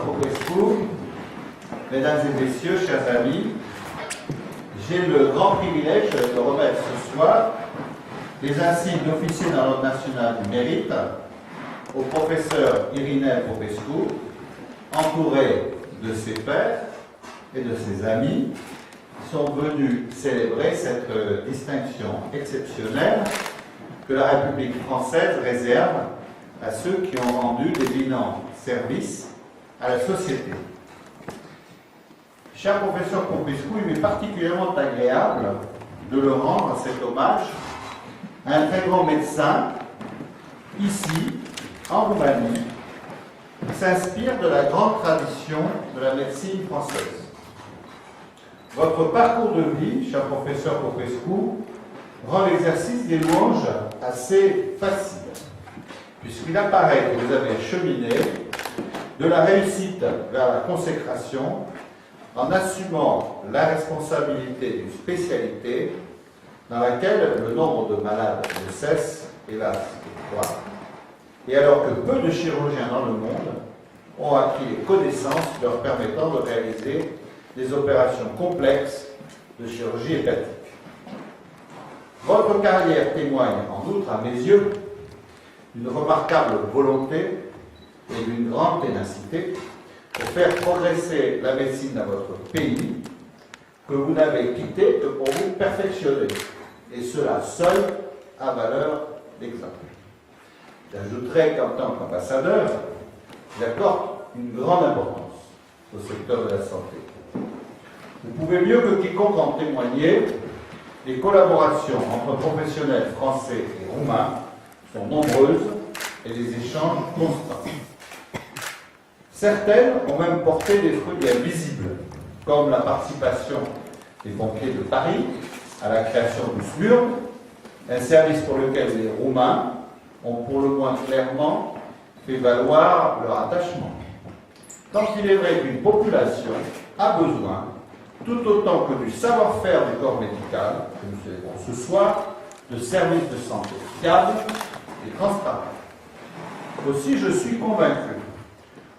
Popescu, mesdames et messieurs, chers amis, j'ai le grand privilège de remettre ce soir les insignes d'officier dans l'Ordre national du mérite au professeur Irinel Popescu, entouré de ses pairs et de ses amis, qui sont venus célébrer cette distinction exceptionnelle que la République française réserve à ceux qui ont rendu d'éminents services à la société. Cher professeur Popescu, il m'est particulièrement agréable de le rendre cet hommage à un très grand médecin, ici, en Roumanie, qui s'inspire de la grande tradition de la médecine française. Votre parcours de vie, cher professeur Popescu, rend l'exercice des louanges assez facile, puisqu'il apparaît que vous avez cheminé de la réussite vers la consécration en assumant la responsabilité d'une spécialité dans laquelle le nombre de malades ne cesse, hélas, de croître. Et alors que peu de chirurgiens dans le monde ont acquis les connaissances leur permettant de réaliser des opérations complexes de chirurgie hépatique. Votre carrière témoigne en outre, à mes yeux, d'une remarquable volonté et d'une grande ténacité pour faire progresser la médecine dans votre pays, que vous n'avez quitté que pour vous perfectionner, et cela seul a valeur d'exemple. J'ajouterai qu'en tant qu'ambassadeur, j'accorde une grande importance au secteur de la santé. Vous pouvez mieux que quiconque en témoigner, les collaborations entre professionnels français et roumains sont nombreuses et les échanges constants. Certaines ont même porté des fruits bien visibles, comme la participation des pompiers de Paris à la création du SMUR, un service pour lequel les Roumains ont pour le moins clairement fait valoir leur attachement. Tant il est vrai qu'une population a besoin, tout autant que du savoir-faire du corps médical, que nous célébrons ce soir, de services de santé fiables et transparents. Aussi, je suis convaincu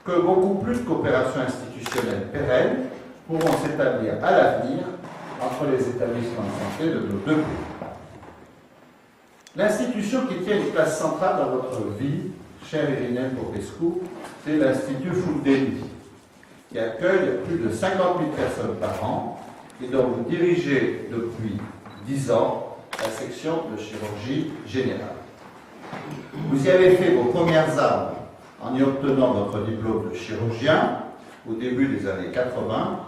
que beaucoup plus de coopérations institutionnelles pérennes pourront s'établir à l'avenir entre les établissements de santé de nos deux pays. L'institution qui tient une place centrale dans votre vie, cher Irinel Popescu, c'est l'Institut Foudeli, qui accueille plus de 50 000 personnes par an et dont vous dirigez depuis 10 ans la section de chirurgie générale. Vous y avez fait vos premières armes en y obtenant votre diplôme de chirurgien au début des années 80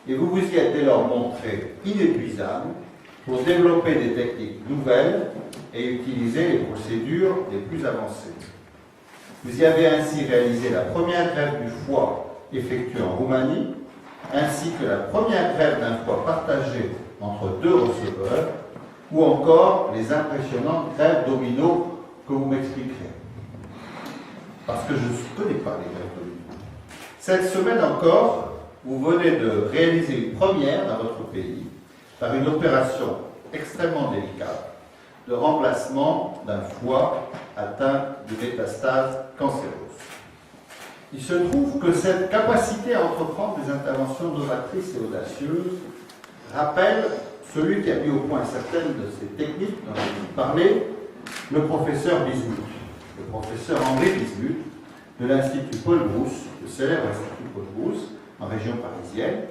et vous vous y êtes dès lors montré inépuisable pour développer des techniques nouvelles et utiliser les procédures les plus avancées. Vous y avez ainsi réalisé la première greffe du foie effectuée en Roumanie, ainsi que la première greffe d'un foie partagé entre deux receveurs, ou encore les impressionnantes greffes d'omino que vous m'expliquerez. Parce que je ne connais pas les greffes d'omino. Cette semaine encore, vous venez de réaliser une première dans votre pays par une opération extrêmement délicate de remplacement d'un foie atteint de métastases cancéreuses. Il se trouve que cette capacité à entreprendre des interventions novatrices et audacieuses rappelle celui qui a mis au point certaines de ces techniques dont je vous parlais, le professeur Bismuth, le professeur Henri Bismuth de l'Institut Paul Brousse, le célèbre Institut Paul Brousse, en région parisienne,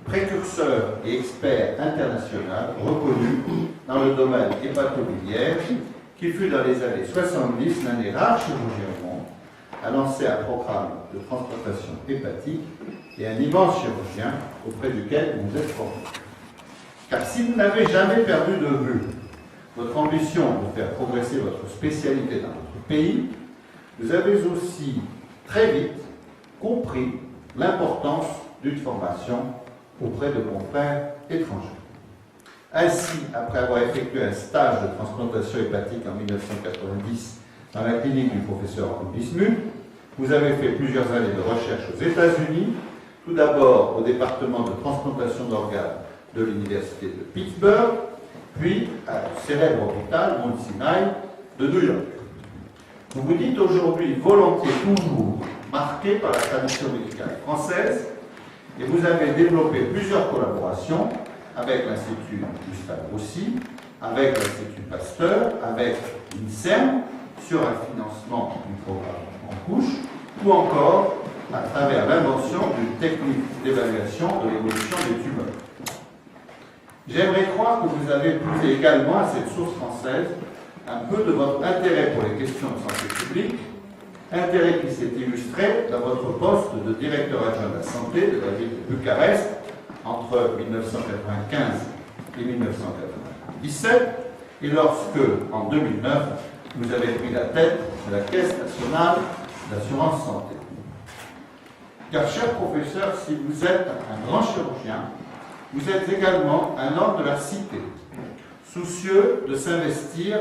précurseur et expert international reconnu dans le domaine hépatobiliaire, qui fut dans les années 70 l'un des rares chirurgiens au monde à lancer un programme de transplantation hépatique et un immense chirurgien auprès duquel vous êtes formé. Car si vous n'avez jamais perdu de vue votre ambition de faire progresser votre spécialité dans votre pays, vous avez aussi très vite compris l'importance d'une formation auprès de confrères étrangers. Ainsi, après avoir effectué un stage de transplantation hépatique en 1990 dans la clinique du professeur Henri Bismuth, vous avez fait plusieurs années de recherche aux États-Unis, tout d'abord au département de transplantation d'organes de l'université de Pittsburgh, puis au célèbre hôpital Mount Sinai de New York. Vous vous dites aujourd'hui volontiers toujours marquée par la tradition médicale française et vous avez développé plusieurs collaborations avec l'Institut Gustave Roussy, avec l'Institut Pasteur, avec l'INSERM sur un financement du programme en couche ou encore à travers l'invention d'une technique d'évaluation de l'évolution des tumeurs. J'aimerais croire que vous avez puisé également à cette source française un peu de votre intérêt pour les questions de santé publique, intérêt qui s'est illustré dans votre poste de directeur adjoint de la santé de la ville de Bucarest entre 1995 et 1997, et lorsque, en 2009, vous avez pris la tête de la Caisse nationale d'assurance santé. Car, cher professeur, si vous êtes un grand chirurgien, vous êtes également un homme de la cité, soucieux de s'investir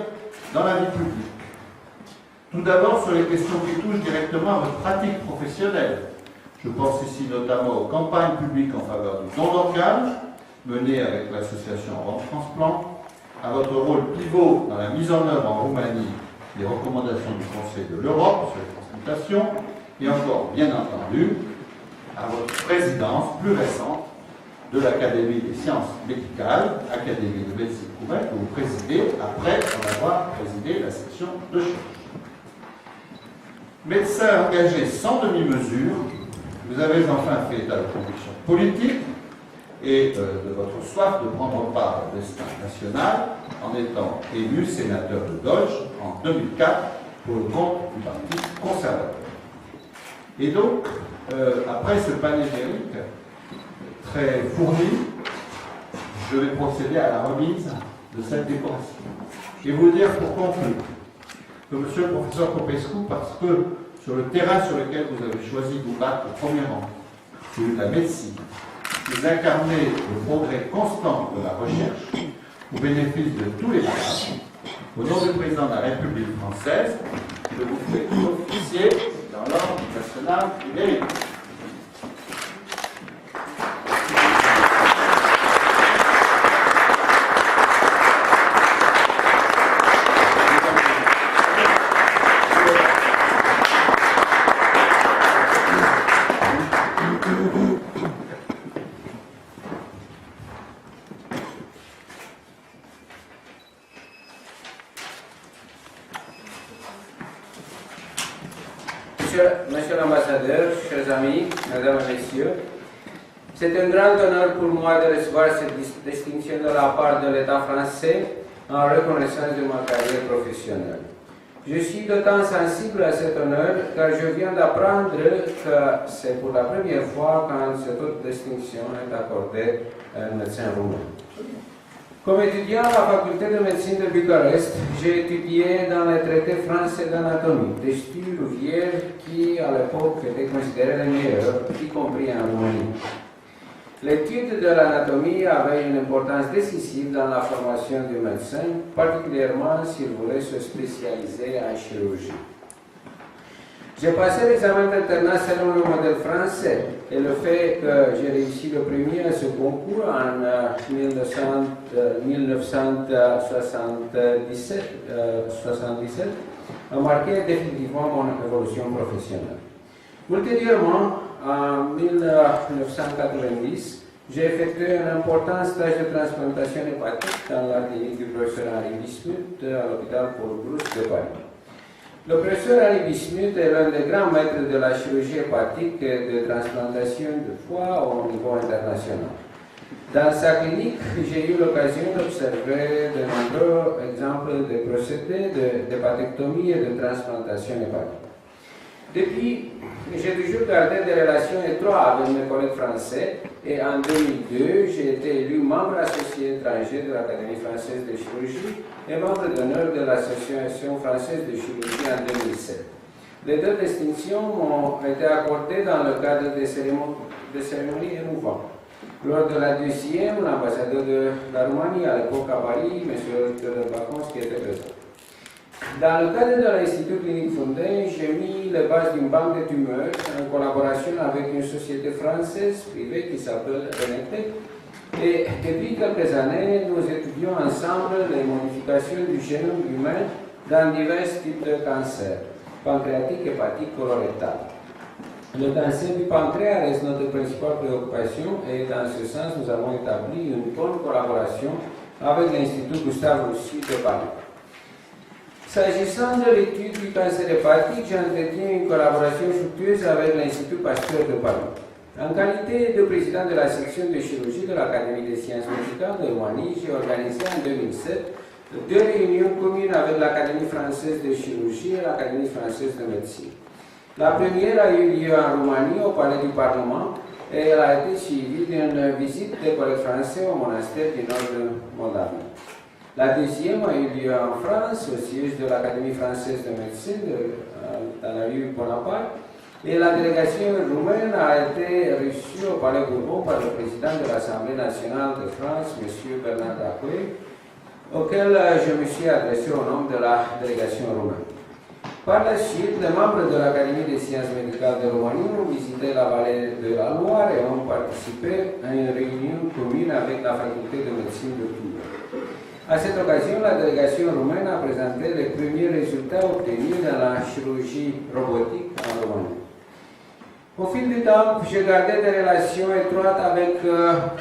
dans la vie publique. Tout d'abord sur les questions qui touchent directement à votre pratique professionnelle. Je pense ici notamment aux campagnes publiques en faveur du don d'organes, menées avec l'association Rome Transplant, à votre rôle pivot dans la mise en œuvre en Roumanie des recommandations du Conseil de l'Europe sur les transplantations, et encore, bien entendu, à votre présidence plus récente de l'Académie des sciences médicales, Académie de médecine Couvet, que vous présidez après en avoir présidé la section de chirurgie. Médecin engagé sans demi-mesure, vous avez enfin fait état de conviction politique et de votre soif de prendre part au destin national en étant élu sénateur de Dodge en 2004 pour le compte du Parti conservateur. Et donc, après ce panégyrique très fourni, je vais procéder à la remise de cette décoration. Et vous dire pour conclure que monsieur le professeur Popescu, parce que sur le terrain sur lequel vous avez choisi de vous battre au premier rang, celui de la médecine, vous incarnez le progrès constant de la recherche au bénéfice de tous les malades. Au nom du président de la République française, je vous fais officier dans l'ordre national du mérite. Monsieur l'ambassadeur, chers amis, mesdames et messieurs, c'est un grand honneur pour moi de recevoir cette distinction de la part de l'État français en reconnaissance de ma carrière professionnelle. Je suis d'autant sensible à cet honneur car je viens d'apprendre que c'est pour la première fois quand cette haute distinction est accordée à un médecin roumain. Comme étudiant à la faculté de médecine de Bucarest, j'ai étudié dans les traités français d'anatomie, des styles rouvières qui, à l'époque, étaient considérés les meilleurs, y compris en Roumanie. L'étude de l'anatomie avait une importance décisive dans la formation du médecin, particulièrement s'il voulait se spécialiser en chirurgie. J'ai passé l'examen d'internat selon le modèle français et le fait que j'ai réussi le premier à ce concours en 1977 a marqué définitivement mon évolution professionnelle. Ultérieurement, en 1990, j'ai effectué un important stage de transplantation hépatique dans la clinique du professeur Henri Bismuth à l'hôpital Paul-Brousse de Paris. Le professeur Henri Bismuth est l'un des grands maîtres de la chirurgie hépatique et de transplantation de foie au niveau international. Dans sa clinique, j'ai eu l'occasion d'observer de nombreux exemples de procédés d'hépatectomie et de transplantation hépatique. Depuis, j'ai toujours gardé des relations étroites avec mes collègues français et en 2002, j'ai été élu membre associé étranger de l'Académie française de chirurgie et membre d'honneur de l'Association française de chirurgie en 2007. Les deux distinctions m'ont été accordées dans le cadre des cérémonies émouvantes. Lors de la deuxième, l'ambassadeur de la Roumanie à l'époque à Paris, M. Theodore Bacons, qui était présent. Dans le cadre de l'Institut Clinique Fondé, j'ai mis les bases d'une banque de tumeurs en collaboration avec une société française privée qui s'appelle Renetec. Et depuis quelques années, nous étudions ensemble les modifications du génome humain dans divers types de cancers, pancréatique, hépatique, colorectal. Le cancer du pancréas reste notre principale préoccupation et dans ce sens, nous avons établi une bonne collaboration avec l'Institut Gustave Roussy de Paris. S'agissant de l'étude du cancer hépatique, j'entretiens une collaboration fructueuse avec l'Institut Pasteur de Paris. En qualité de président de la section de chirurgie de l'Académie des sciences médicales de Roumanie, j'ai organisé en 2007 2 réunions communes avec l'Académie française de chirurgie et l'Académie française de médecine. La première a eu lieu en Roumanie, au Palais du Parlement, et elle a été suivie d'une visite des collègues français au monastère du nord de Moldavie. La deuxième a eu lieu en France, au siège de l'Académie française de médecine, dans la rue Bonaparte, et la délégation roumaine a été reçue au Palais Bourbon par le président de l'Assemblée nationale de France, M. Bernard Dacoué, auquel je me suis adressé au nom de la délégation roumaine. Par la suite, les membres de l'Académie des sciences médicales de Roumanie ont visité la vallée de la Loire et ont participé à une réunion commune avec la faculté de médecine de Tours. À cette occasion, la délégation roumaine a présenté les premiers résultats obtenus dans la chirurgie robotique en Roumanie. Au fil du temps, j'ai gardé des relations étroites avec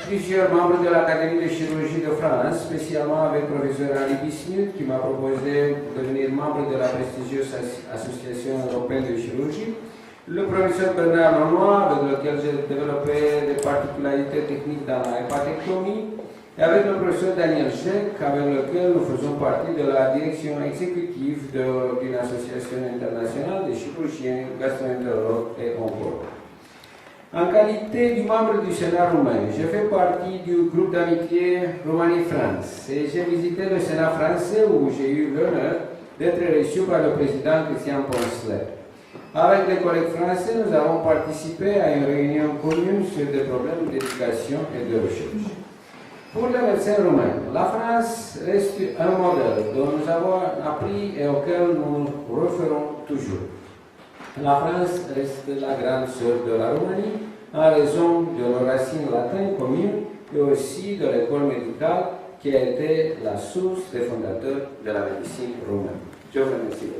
plusieurs membres de l'Académie de chirurgie de France, spécialement avec le professeur Ali Bismuth, qui m'a proposé de devenir membre de la prestigieuse Association européenne de chirurgie, le professeur Bernard Lenoir, avec lequel j'ai développé des particularités techniques dans la hépatectomie, et avec le professeur Daniel Scheck, avec lequel nous faisons partie de la direction exécutive d'une association internationale de chirurgiens, gastro-entérologues et oncologues. En qualité du membre du Sénat roumain, je fais partie du groupe d'amitié Roumanie-France et j'ai visité le Sénat français où j'ai eu l'honneur d'être reçu par le président Christian Poncelet. Avec les collègues français, nous avons participé à une réunion commune sur des problèmes d'éducation et de recherche. Pour les médecins roumains, la France reste un modèle dont nous avons appris et auquel nous referons toujours. La France reste la grande sœur de la Roumanie en raison de nos racines latines communes et aussi de l'école médicale qui a été la source des fondateurs de la médecine roumaine. Je vous remercie.